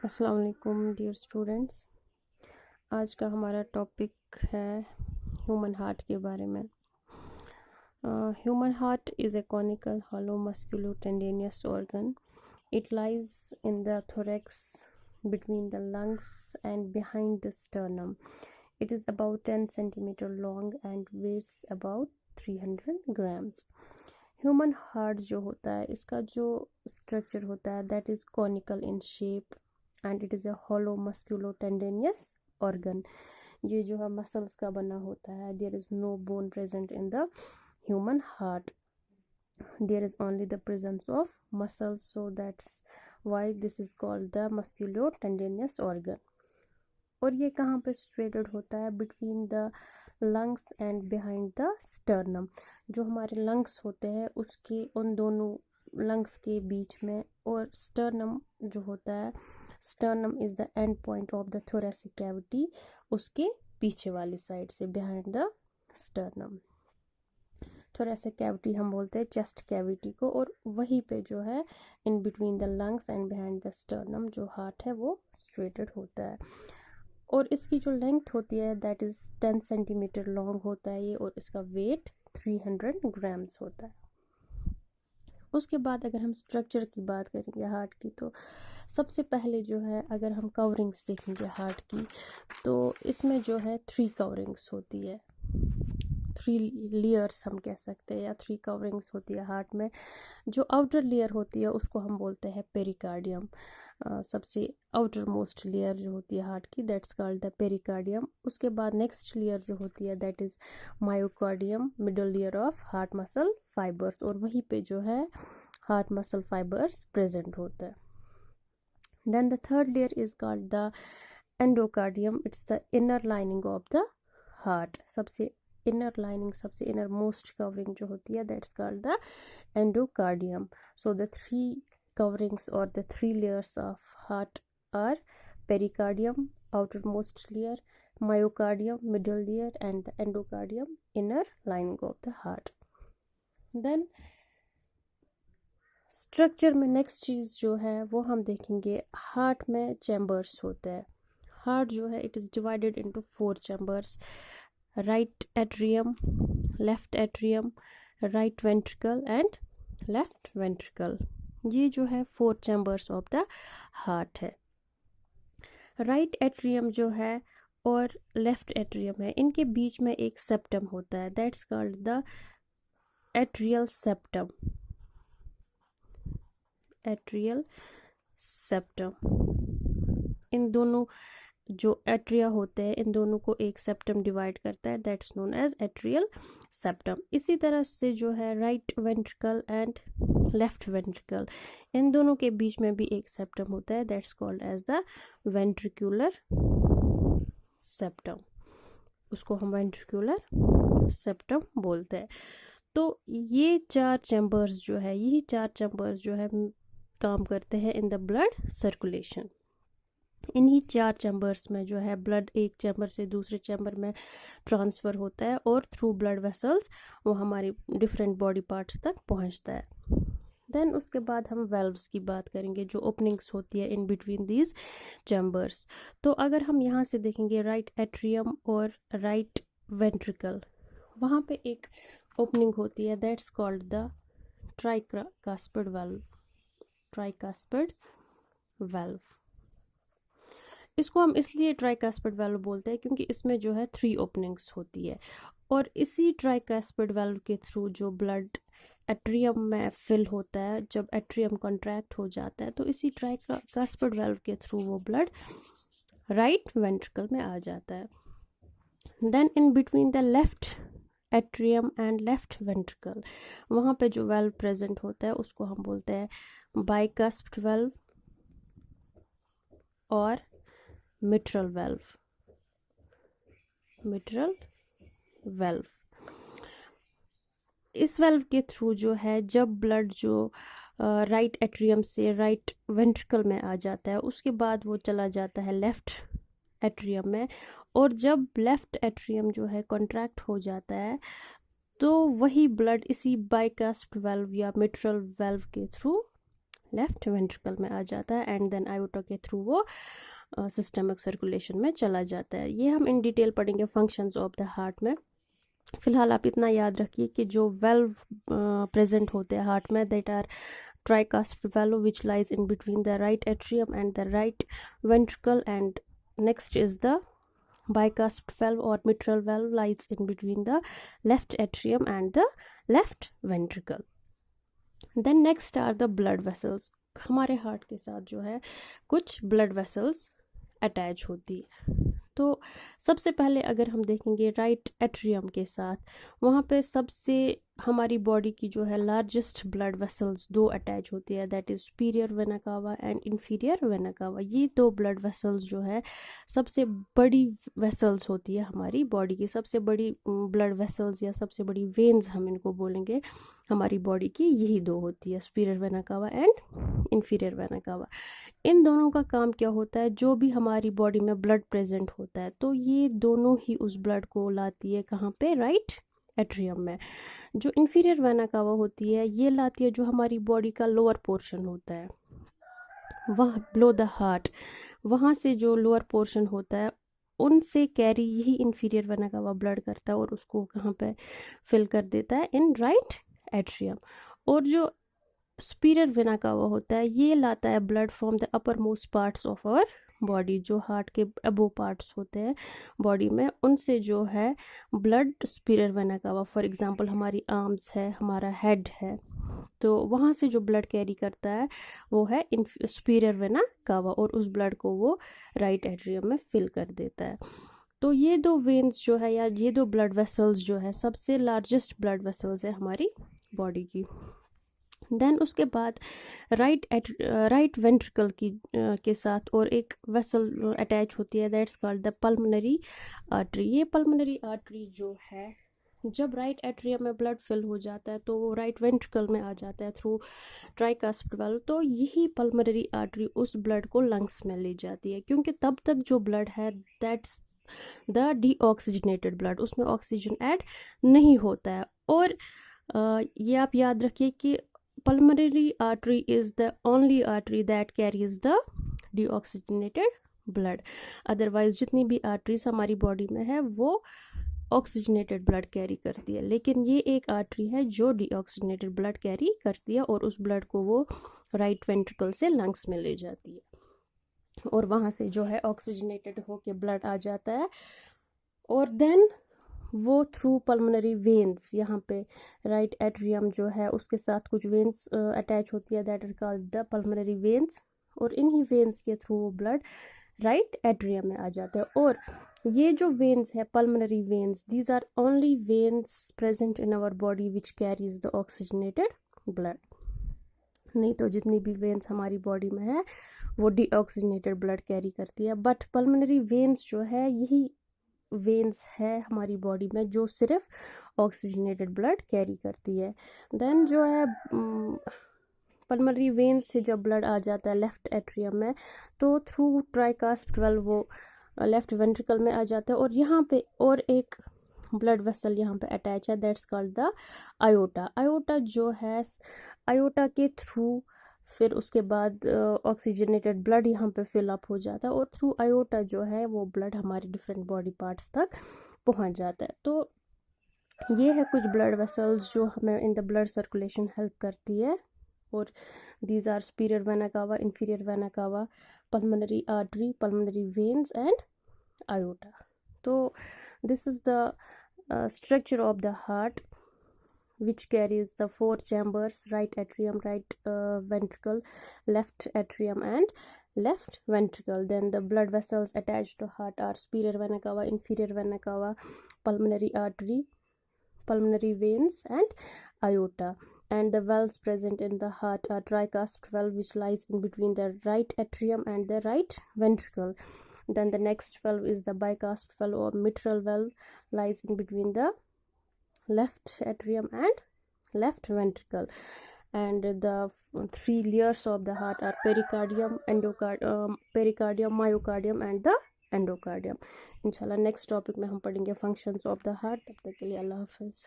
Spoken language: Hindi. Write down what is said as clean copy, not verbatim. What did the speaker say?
अस्सलाम वालेकुम डियर स्टूडेंट्स। आज का हमारा टॉपिक है ह्यूमन हार्ट के बारे में। Human heart is a conical hollow musculotendinous organ. It lies in the thorax between the lungs and behind the sternum. It is about 10 centimeter long and weighs about 300 grams. Human heart जो होता है इसका जो स्ट्रक्चर होता है that is conical in shape and it is a hollow musculotendinous organ. ये जो है मसल्स का बना होता है. There is no bone present in the human heart. There is only the presence of muscles, so that's why this is called the musculotendinous organ. और ये कहाँ पे situated होता है? Between the lungs and behind the sternum. जो हमारे lungs होते हैं उसके उन दोनों lungs के बीच में, और sternum जो होता है, sternum is the end point of the thoracic cavity, उसके पीछे वाली साइड से, behind the sternum. Thoracic cavity हम बोलते हैं चेस्ट कैविटी को, और वहीं पे जो है इन between the lungs and behind the sternum जो हार्ट है वो सिचुएटेड होता है. और इसकी जो लेंथ होती है दैट इज़ 10 सेंटीमीटर लॉन्ग होता है ये, और इसका वेट 300 ग्राम्स होता है. उसके बाद अगर हम स्ट्रक्चर की बात करेंगे हार्ट की, तो सबसे पहले जो है अगर हम कवरिंग्स देखेंगे हार्ट की, तो इसमें जो है 3 कवरिंग्स होती है. 3 लेयर्स हम कह सकते हैं, या 3 कवरिंग्स होती है हार्ट में. जो आउटर लेयर होती है उसको हम बोलते हैं पेरिकार्डियम. सबसे आउटर मोस्ट लेयर जो होती है हार्ट की दैट्स कॉल्ड द पेरिकार्डियम. उसके बाद नेक्स्ट लेयर जो होती है that is myocardium, middle layer of heart muscle fibres, और वहीं पे जो है हार्ट मसल फाइबर्स प्रेजेंट होता है. Then the third layer is called the endocardium. It's the inner lining of the heart. सबसे इनर लाइनिंग, सबसे इनर मोस्ट कवरिंग जो होती है that's called the endocardium. So the 3 coverings or the 3 layers of heart are pericardium, outermost layer, myocardium, middle layer, and the endocardium, inner lining of the heart. Then structure में नेक्स्ट चीज़ जो है वो हम देखेंगे, हार्ट में चैम्बर्स होते हैं. हार्ट जो है it is divided into 4 chambers. Right atrium, left atrium, right ventricle and left ventricle. ये जो है 4 चैम्बर्स ऑफ द हार्ट है. राइट एट्रियम जो है और लेफ्ट एट्रियम है, इनके बीच में एक सेप्टम होता है that's called the atrial septum. Atrial septum. इन दोनों जो एट्रिया होते हैं इन दोनों को एक सेप्टम डिवाइड करता है that's known as atrial septum. इसी तरह से जो है right ventricle and left ventricle, इन दोनों के बीच में भी एक सेप्टम होता है that's called as the ventricular septum. उसको हम वेंट्रिकुलर सेप्टम बोलते हैं. तो ये 4 चैम्बर्स जो है, यही 4 चैम्बर्स जो है काम करते हैं इन द ब्लड सर्कुलेशन. इन्हीं 4 चैम्बर्स में जो है ब्लड एक चैम्बर से दूसरे चैम्बर में ट्रांसफ़र होता है, और थ्रू ब्लड वेसल्स वो हमारी डिफरेंट बॉडी पार्ट्स तक पहुंचता है. देन उसके बाद हम वेल्व्स की बात करेंगे, जो ओपनिंग्स होती है इन बिटवीन दीज चैम्बर्स. तो अगर हम यहाँ से देखेंगे राइट एट्रियम और राइट वेंट्रिकल, वहाँ पे एक ओपनिंग होती है that's called the tricuspid valve. Tricuspid valve. इसको हम इसलिए ट्राइकास्पिड वेल्व बोलते हैं क्योंकि इसमें जो है 3 ओपनिंग्स होती है, और इसी ट्राइकास्पिड वेल्व के थ्रू जो ब्लड एट्रियम में फिल होता है, जब एट्रियम कॉन्ट्रैक्ट हो जाता है तो इसी ट्राइकास्पिड वेल्व के थ्रू वो ब्लड राइट वेंट्रिकल में आ जाता है. Then in between the left atrium and left ventricle, वहाँ पे जो वेल्व प्रेजेंट होता है उसको हम बोलते हैं बाइकास्पिड वेल्व और मिट्रल वेल्व. Mitral valve. इस वेल्व के थ्रू जो है जब ब्लड जो राइट एट्रियम से राइट वेंट्रिकल में आ जाता है उसके बाद वो चला जाता है लेफ्ट एट्रियम में, और जब लेफ्ट एट्रियम जो है कॉन्ट्रैक्ट हो जाता है तो वही ब्लड इसी बाइकास्पिड वेल्व या मिट्रल वेल्व के थ्रू लेफ्ट वेंट्रिकल में आ जाता है एंड देन आयोटा के थ्रू वो सिस्टमिक सर्कुलेशन में चला जाता है। ये हम इन डिटेल पढ़ेंगे फंक्शंस ऑफ द हार्ट में। फिलहाल आप इतना याद रखिए कि जो वेल्व प्रेजेंट होते हैं हार्ट में, that are tricuspid valve which lies in between the right atrium and the right ventricle, and next is the bicuspid valve or mitral valve lies in between the left atrium and the left ventricle. Then next are the blood vessels. हमारे हार्ट के साथ जो है कुछ ब्लड वेसल्स अटैच होती है। तो सबसे पहले अगर हम देखेंगे राइट एट्रियम के साथ, वहाँ पे सबसे हमारी बॉडी की जो है लार्जेस्ट ब्लड वेसल्स दो अटैच होती है, that is superior vena cava and inferior vena कावा। ये दो ब्लड वेसल्स जो है सबसे बड़ी वेसल्स होती है हमारी बॉडी की, सबसे बड़ी ब्लड वेसल्स या सबसे बड़ी वेन्स हम इनको बोलेंगे हमारी बॉडी की, यही दो होती है, superior vena cava and inferior vena cava. इन दोनों का काम क्या होता है, जो भी हमारी बॉडी में ब्लड प्रेजेंट होता है तो ये दोनों ही उस ब्लड को लाती है कहाँ पे, राइट एट्रियम में। जो इंफीरियर वेना कावा होती है ये लाती है जो हमारी बॉडी का लोअर पोर्शन होता है, वहाँ बिलो द हार्ट, वहाँ से जो लोअर पोर्शन होता है उनसे कैरी यही इंफीरियर वेना कावा ब्लड करता है और उसको कहाँ पे फिल कर देता है, इन राइट एट्रियम। और जो सुपीरियर वेना कावा होता है ये लाता है blood from the upper most parts of our body, जो हार्ट के अबो पार्ट्स होते हैं बॉडी में, उनसे जो है ब्लड सुपीरियर वेना कावा, फॉर एग्जांपल हमारी आर्म्स है, हमारा हेड है, तो वहाँ से जो ब्लड कैरी करता है वो है सुपीरियर वेना कावा और उस ब्लड को वो राइट एट्रियम में फिल कर देता है। तो ये दो वेन्स जो है या ये दो ब्लड वेसल्स जो है सबसे लार्जेस्ट ब्लड वेसल्स है हमारी बॉडी की। देन उसके बाद राइट वेंट्रिकल की के साथ और एक वेसल अटैच होती है, that's called the pulmonary artery. ये पल्मोनरी आर्टरी जो है जब राइट एट्रियम में ब्लड फिल हो जाता है तो वो राइट वेंट्रिकल में आ जाता है थ्रू ट्राइकास्पिड वाल्व, तो यही पल्मोनरी आर्टरी उस ब्लड को लंग्स में ले जाती है, क्योंकि तब तक जो ब्लड है दैट्स द डीऑक्सीजनेटेड ब्लड, उसमें ऑक्सीजन ऐड नहीं होता है। और ये आप याद रखिए कि pulmonary artery is the only artery that carries the deoxygenated blood, otherwise जितनी भी आर्टरीज हमारी बॉडी में है वो ऑक्सीजनेटेड ब्लड कैरी करती है, लेकिन ये एक आर्टरी है जो डीऑक्सीजनेटेड ब्लड कैरी करती है और उस ब्लड को वो राइट वेंट्रिकल से लंग्स में ले जाती है और वहाँ से जो है ऑक्सीजनेटेड होके ब्लड आ जाता है और देन वो थ्रू पल्मोनरी वेन्स, यहाँ पे राइट एट्रियम जो है उसके साथ कुछ वेन्स अटैच होती है, that are called the pulmonary veins, और इन्हीं वेन्स के थ्रू वो ब्लड राइट एट्रियम में आ जाता है। और ये जो वेन्स है pulmonary veins, these are only veins present in our body which carries the oxygenated blood, नहीं तो जितनी भी वेन्स हमारी बॉडी में है वो डीऑक्सीजनेटेड ब्लड कैरी करती है, बट पल्मोनरी वेन्स जो है यही वेन्स है हमारी बॉडी में जो सिर्फ ऑक्सीजनेटेड ब्लड कैरी करती है। देन जो है पल्मोनरी वेन्स से जब ब्लड आ जाता है लेफ्ट एट्रियम में तो थ्रू ट्राइकास्पिड वाल्व वो लेफ्ट वेंट्रिकल में आ जाता है और यहाँ पे और एक ब्लड वेसल यहाँ पे अटैच है, that's called the iota. Iota जो है आयोटा के थ्रू फिर उसके बाद ऑक्सीजनेटेड ब्लड यहाँ पे फिल अप हो जाता है और थ्रू आयोटा जो है वो ब्लड हमारी डिफरेंट बॉडी पार्ट्स तक पहुँच जाता है। तो ये है कुछ ब्लड वेसल्स जो हमें in the blood circulation help करती है और these are superior vena cava, inferior vena cava, pulmonary artery, pulmonary veins and aorta. तो this is the structure of the heart which carries the four chambers, right atrium, right ventricle, left atrium and left ventricle. Then the blood vessels attached to heart are superior vena cava, inferior vena cava, pulmonary artery, pulmonary veins and aorta. And the valves present in the heart are tricuspid valve which lies in between the right atrium and the right ventricle. Then the next valve is the bicuspid valve or mitral valve, lies in between the left atrium and left ventricle. And the three layers of the heart are pericardium, pericardium, myocardium and the endocardium. इंशाल्लाह नेक्स्ट टॉपिक में हम पढ़ेंगे फंक्शंस ऑफ द हार्ट। तब तक के लिए अल्लाह हाफिज़।